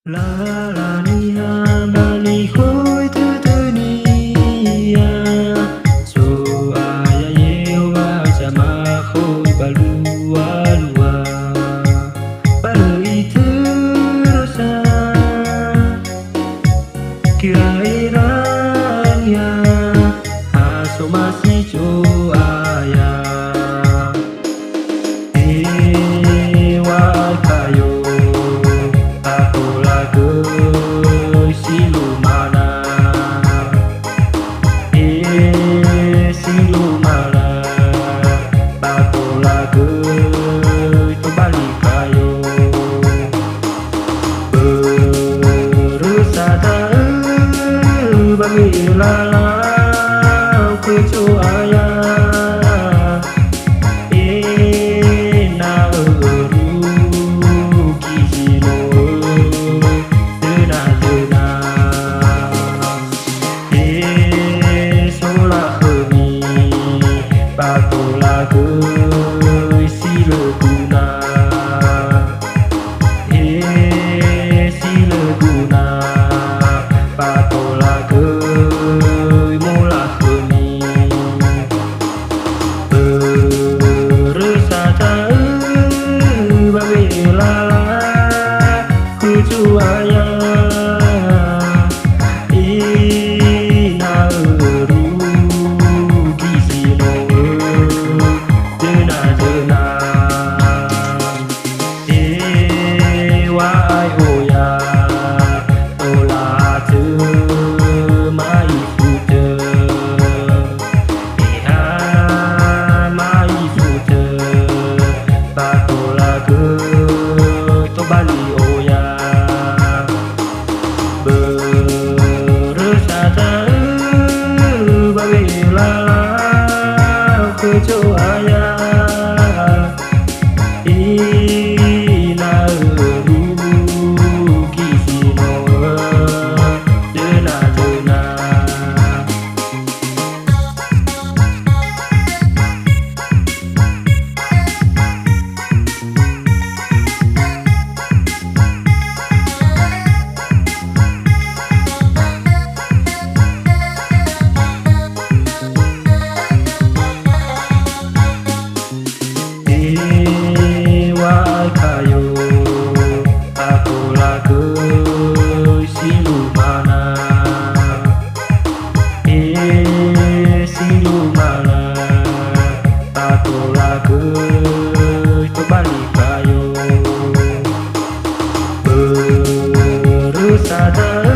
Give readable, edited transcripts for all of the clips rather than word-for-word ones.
La la ni ha ba ni khôi thứ tư ni ya so aya yewa sama khôi ba lua lua ba itu rosa kirairan ya aso masih jo aya ewa kayo silumana silumana batola to balik kayo berusada bangilala kejo ayah na rugi sino Patolageui sileguna sileguna patolageui mulah heuni beresateu babelala kucu ayah ina rugi sino to bali oya beresateu babelala kejo ayah ina rugi sino dena-dena kayo patolageui silumana silumana patolageui to balik kayo beresateu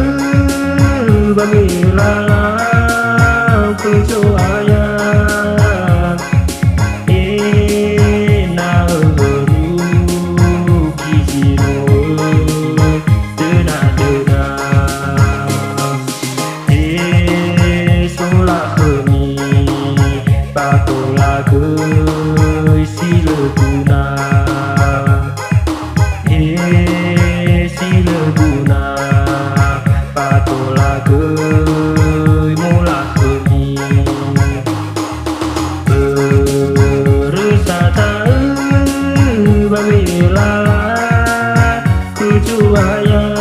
bangilala kejo ayah patolageui sileguna sileguna patolageui mulah heuni beresateu babelala kucu ayah